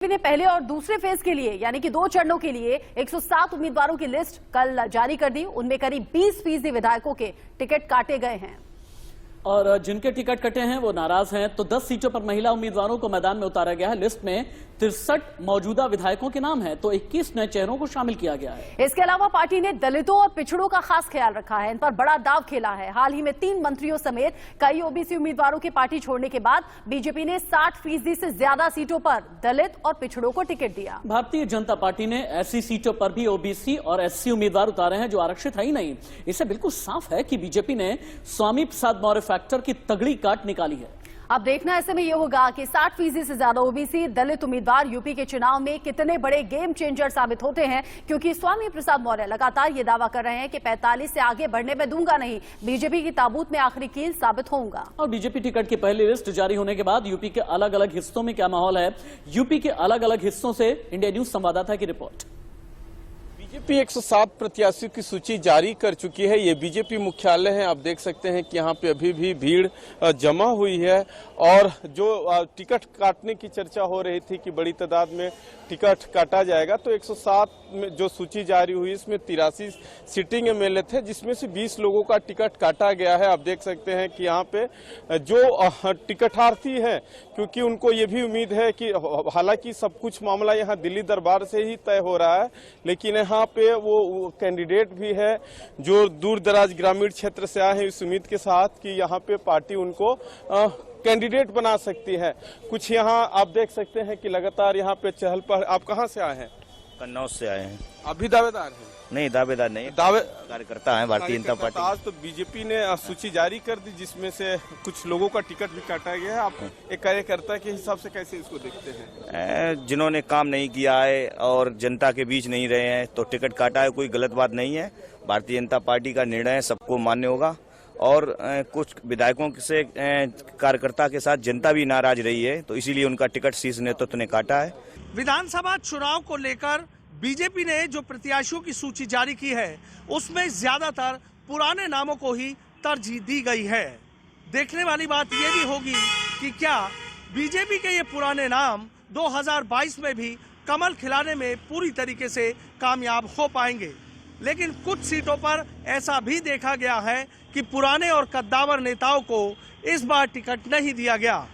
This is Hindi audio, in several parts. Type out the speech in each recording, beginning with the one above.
ने पहले और दूसरे फेज के लिए यानी कि 2 चरणों के लिए 107 उम्मीदवारों की लिस्ट कल जारी कर दी। उनमें करीब 20% विधायकों के टिकट काटे गए हैं और जिनके टिकट कटे हैं वो नाराज हैं। तो 10 सीटों पर महिला उम्मीदवारों को मैदान में उतारा गया है। लिस्ट में 63 मौजूदा विधायकों के नाम हैं, तो 21 नए चेहरों को शामिल किया गया है। इसके अलावा पार्टी ने दलितों और पिछड़ों का खास ख्याल रखा है, इन पर बड़ा दांव खेला है। हाल ही में 3 मंत्रियों समेत कई ओबीसी उम्मीदवारों के पार्टी छोड़ने के बाद बीजेपी ने 60% से ज्यादा सीटों पर दलित और पिछड़ों को टिकट दिया। भारतीय जनता पार्टी ने ऐसी सीटों पर भी ओबीसी और एससी उम्मीदवार उतारे हैं जो आरक्षित है ही नहीं। इससे बिल्कुल साफ है कि बीजेपी ने स्वामी प्रसाद मौर्य फैक्टर की तगड़ी काट निकाली है। अब देखना ऐसे में यह होगा कि 60% से ज्यादा ओबीसी दलित उम्मीदवार यूपी के चुनाव में कितने बड़े गेम चेंजर साबित होते हैं, क्योंकि स्वामी प्रसाद मौर्य लगातार ये दावा कर रहे हैं कि 45 से आगे बढ़ने में दूंगा नहीं, बीजेपी की ताबूत में आखिरी कील साबित होऊंगा। और बीजेपी टिकट की पहली लिस्ट जारी होने के बाद यूपी के अलग अलग हिस्सों में क्या माहौल है, यूपी के अलग अलग हिस्सों से इंडिया न्यूज संवाददाता की रिपोर्ट। बीजेपी 107 प्रत्याशियों की सूची जारी कर चुकी है। ये बीजेपी मुख्यालय है। आप देख सकते हैं कि यहाँ पे अभी भी भीड़ जमा हुई है और जो टिकट काटने की चर्चा हो रही थी कि बड़ी तादाद में टिकट काटा जाएगा, तो 107 में जो सूची जारी हुई इसमें 83 सिटिंग एमएलए थे, जिसमें से 20 लोगों का टिकट काटा गया है। आप देख सकते हैं कि यहाँ पे जो टिकटार्थी हैं, क्योंकि उनको ये भी उम्मीद है कि हालांकि सब कुछ मामला यहाँ दिल्ली दरबार से ही तय हो रहा है, लेकिन यहाँ पे वो कैंडिडेट भी है जो दूर दराज ग्रामीण क्षेत्र से आए हैं इस उम्मीद के साथ कि यहाँ पे पार्टी उनको कैंडिडेट बना सकती है। कुछ यहाँ आप देख सकते हैं कि लगातार यहाँ पे चहल पहल। आप कहाँ से आए हैं? कन्नौज से आए हैं। अभी दावेदार हैं? नहीं, दावेदार नहीं, कार्यकर्ता हैं भारतीय जनता पार्टी। आज तो बीजेपी ने सूची जारी कर दी जिसमें से कुछ लोगों का टिकट भी काटा गया है। आप एक कार्यकर्ता के हिसाब से कैसे इसको देखते हैं? जिन्होंने काम नहीं किया है और जनता के बीच नहीं रहे हैं तो टिकट काटा है, कोई गलत बात नहीं है। भारतीय जनता पार्टी का निर्णय सबको मान्य होगा और कुछ विधायकों से कार्यकर्ता के साथ जनता भी नाराज रही है, तो इसीलिए उनका टिकट शीर्ष नेतृत्व ने काटा है। विधानसभा चुनाव को लेकर बीजेपी ने जो प्रत्याशियों की सूची जारी की है उसमें ज्यादातर पुराने नामों को ही तरजीह दी गई है। देखने वाली बात यह भी होगी कि क्या बीजेपी के ये पुराने नाम 2022 में भी कमल खिलाने में पूरी तरीके से कामयाब हो पाएंगे। लेकिन कुछ सीटों पर ऐसा भी देखा गया है कि पुराने और कद्दावर नेताओं को इस बार टिकट नहीं दिया गया।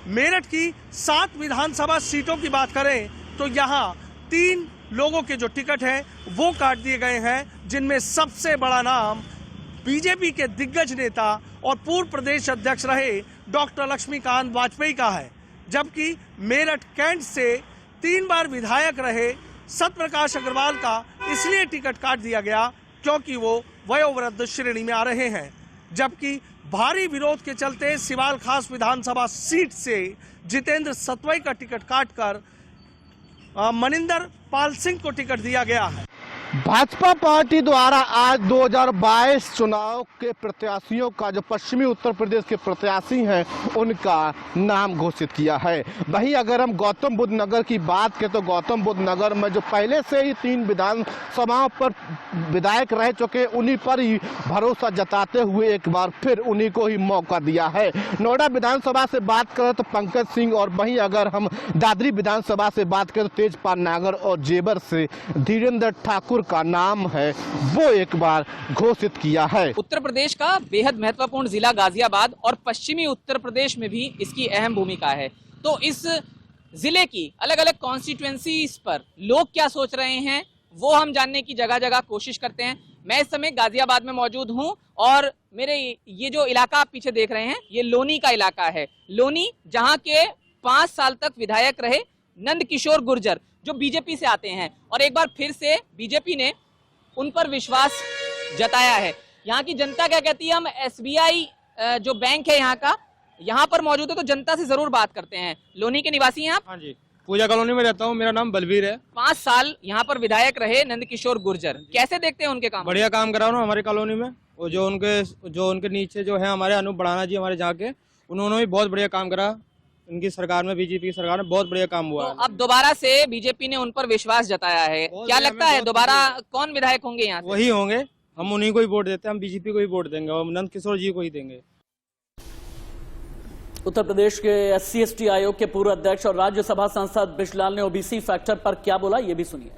मेरठ की 7 विधानसभा सीटों की बात करें तो यहाँ 3 लोगों के जो टिकट हैं वो काट दिए गए हैं, जिनमें सबसे बड़ा नाम बीजेपी के दिग्गज नेता और पूर्व प्रदेश अध्यक्ष रहे डॉक्टर लक्ष्मीकांत वाजपेयी का है। जबकि मेरठ कैंट से 3 बार विधायक रहे सत्यप्रकाश अग्रवाल का इसलिए टिकट काट दिया गया क्योंकि वो वयोवृद्ध श्रेणी में आ रहे हैं। जबकि भारी विरोध के चलते सिवाल खास विधानसभा सीट से जितेंद्र सतवई का टिकट काटकर मनिंदर पाल सिंह को टिकट दिया गया है। भाजपा पार्टी द्वारा आज 2022 चुनाव के प्रत्याशियों का जो पश्चिमी उत्तर प्रदेश के प्रत्याशी हैं उनका नाम घोषित किया है। वहीं अगर हम गौतम बुद्ध नगर की बात करें तो गौतम बुद्ध नगर में जो पहले से ही 3 विधानसभाओं पर विधायक रह चुके उन्हीं पर ही भरोसा जताते हुए एक बार फिर उन्हीं को ही मौका दिया है। नोएडा विधानसभा से बात करें तो पंकज सिंह, और वहीं अगर हम दादरी विधानसभा से बात करें तो तेजपाल नागर और जेवर से धीरेन्द्र ठाकुर का नाम है वो एक बार घोषित किया है। उत्तर प्रदेश का बेहद महत्वपूर्ण जिला गाजियाबाद और पश्चिमी उत्तर प्रदेश में भी इसकी अहम भूमिका है। तो इस जिले की अलग अलग कॉन्स्टिट्यूएंसीज पर लोग क्या सोच रहे हैं वो हम जानने की जगह जगह कोशिश करते हैं। मैं इस समय गाजियाबाद में मौजूद हूं और मेरे ये जो इलाका आप पीछे देख रहे हैं ये लोनी का इलाका है। लोनी जहां के 5 साल तक विधायक रहे नंद किशोर गुर्जर जो बीजेपी से आते हैं, और एक बार फिर से बीजेपी ने उन पर विश्वास जताया है। यहाँ की जनता क्या कहती है, हम एसबीआई जो बैंक है यहाँ का, यहाँ पर मौजूद है तो जनता से जरूर बात करते हैं। लोनी के निवासी हैं आप? हाँ जी, पूजा कॉलोनी में रहता हूँ, मेरा नाम बलबीर है। 5 साल यहाँ पर विधायक रहे नंद किशोर गुर्जर, कैसे देखते हैं उनके काम? बढ़िया काम करा रहा हूँ हमारी कॉलोनी में। और जो उनके नीचे जो है हमारे अनूप बढ़ाना जी हमारे जहाँ के, उन्होंने भी बहुत बढ़िया काम करा। उनकी सरकार में, बीजेपी की सरकार में बहुत बढ़िया काम हुआ है। तो अब दोबारा से बीजेपी ने उन पर विश्वास जताया है, क्या लगता है दोबारा कौन विधायक होंगे यहाँ? वही होंगे, हम उन्हीं को ही वोट देते हैं, हम बीजेपी को ही वोट देंगे और नंद किशोर जी को ही देंगे। उत्तर प्रदेश के SC/ST आयोग के पूर्व अध्यक्ष और राज्यसभा सांसद ब्रिजलाल ने ओबीसी फैक्टर पर क्या बोला, ये भी सुनिए।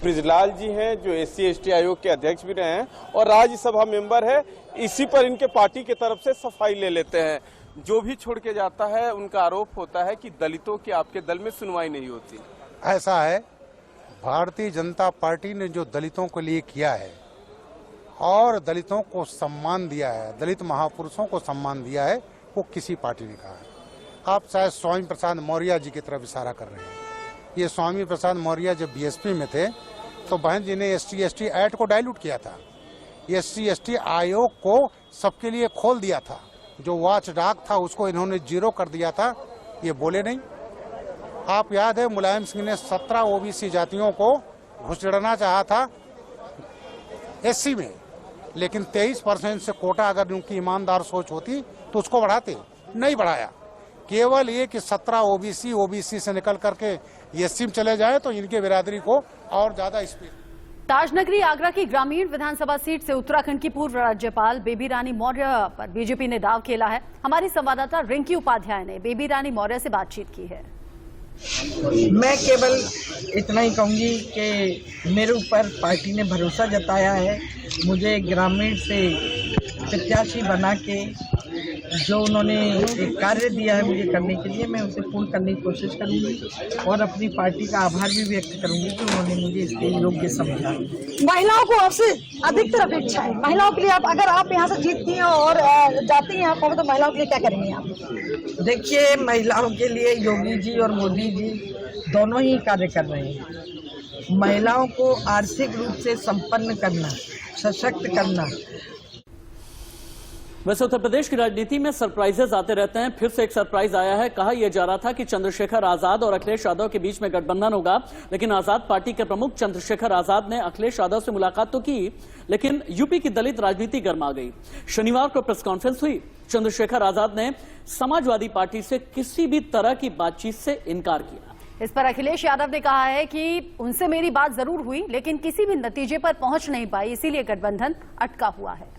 ब्रिजलाल जी हैं जो SC/ST आयोग के अध्यक्ष भी रहे हैं और राज्यसभा मेंबर है। इसी पर इनके पार्टी की तरफ से सफाई ले लेते हैं। जो भी छोड़ के जाता है उनका आरोप होता है कि दलितों की आपके दल में सुनवाई नहीं होती। ऐसा है, भारतीय जनता पार्टी ने जो दलितों के लिए किया है और दलितों को सम्मान दिया है, दलित महापुरुषों को सम्मान दिया है, वो किसी पार्टी ने कहा है। आप शायद स्वामी प्रसाद मौर्य जी की तरफ इशारा कर रहे हैं। ये स्वामी प्रसाद मौर्य जब बीएसपी में थे तो बहन जी ने SC/ST एक्ट को डाइल्यूट किया था। SC/ST आयोग को सबके लिए खोल दिया था। जो वॉच डॉग था उसको इन्होंने जीरो कर दिया था, ये बोले नहीं। आप याद है मुलायम सिंह ने 17 OBC जातियों को घुसेड़ना चाहा था SC में, लेकिन 23% से कोटा अगर उनकी ईमानदार सोच होती तो उसको बढ़ाते, नहीं बढ़ाया। केवल ये कि 17 OBC से निकल करके SC में चले जाए तो इनके बिरादरी को और ज्यादा स्पीड। ताजनगरी आगरा की ग्रामीण विधानसभा सीट से उत्तराखंड की पूर्व राज्यपाल बेबी रानी मौर्य पर बीजेपी ने दांव खेला है। हमारी संवाददाता रिंकी उपाध्याय ने बेबी रानी मौर्य से बातचीत की है। मैं केवल इतना ही कहूंगी कि मेरे ऊपर पार्टी ने भरोसा जताया है। मुझे ग्रामीण से प्रत्याशी बना के जो उन्होंने एक कार्य दिया है मुझे करने के लिए, मैं उसे पूर्ण करने की कोशिश करूंगी और अपनी पार्टी का आभार भी व्यक्त करूंगी कि उन्होंने मुझे इसके योग्य समझा। महिलाओं को आपसे अधिकतर अपेक्षा है। महिलाओं के लिए आप अगर आप यहाँ से जीतती हैं और जाती हैं यहाँ पर तो महिलाओं के लिए क्या करेंगे आप? देखिए, महिलाओं के लिए योगी जी और मोदी जी दोनों ही कार्य कर रहे हैं। महिलाओं को आर्थिक रूप से संपन्न करना, सशक्त करना। वैसे उत्तर प्रदेश की राजनीति में सरप्राइजेस आते रहते हैं। फिर से एक सरप्राइज आया है। कहा यह जा रहा था कि चंद्रशेखर आजाद और अखिलेश यादव के बीच में गठबंधन होगा, लेकिन आजाद पार्टी के प्रमुख चंद्रशेखर आजाद ने अखिलेश यादव से मुलाकात तो की, लेकिन यूपी की दलित राजनीति गर्मा गई। शनिवार को प्रेस कॉन्फ्रेंस हुई। चंद्रशेखर आजाद ने समाजवादी पार्टी से किसी भी तरह की बातचीत से इनकार किया। इस पर अखिलेश यादव ने कहा है कि उनसे मेरी बात जरूर हुई, लेकिन किसी भी नतीजे पर पहुंच नहीं पाई, इसीलिए गठबंधन अटका हुआ है।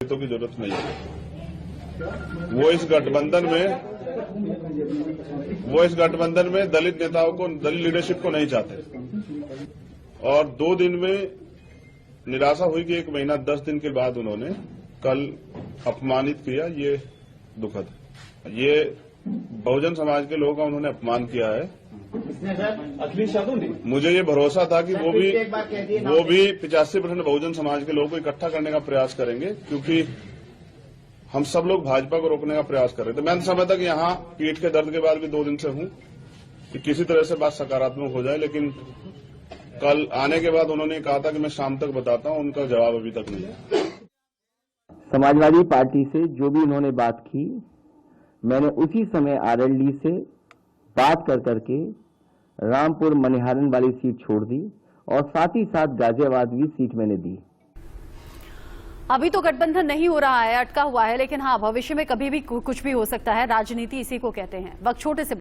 की जरूरत नहीं है। वो इस गठबंधन में दलित नेताओं को, दलित लीडरशिप को नहीं चाहते। और 2 दिन में निराशा हुई कि 1 महीना 10 दिन के बाद उन्होंने कल अपमानित किया। ये दुखद, ये बहुजन समाज के लोगों का उन्होंने अपमान किया है। अखिलेश यादव ने, मुझे ये भरोसा था कि वो भी 85% बहुजन समाज के लोगों को इकट्ठा करने का प्रयास करेंगे, क्योंकि हम सब लोग भाजपा को रोकने का प्रयास कर रहे थे। मैं समझता कि यहाँ पीठ के दर्द के बाद भी 2 दिन से हूं कि किसी तरह से बात सकारात्मक हो जाए, लेकिन कल आने के बाद उन्होंने कहा था कि मैं शाम तक बताता हूं। उनका जवाब अभी तक नहीं है। समाजवादी पार्टी से जो भी उन्होंने बात की, मैंने उसी समय RLD से बात करके रामपुर मनिहारन वाली सीट छोड़ दी और साथ ही साथ गाजियाबाद भी सीट मैंने दी। अभी तो गठबंधन नहीं हो रहा है, अटका हुआ है, लेकिन हाँ, भविष्य में कभी भी कुछ भी हो सकता है। राजनीति इसी को कहते हैं। वक्त छोटे से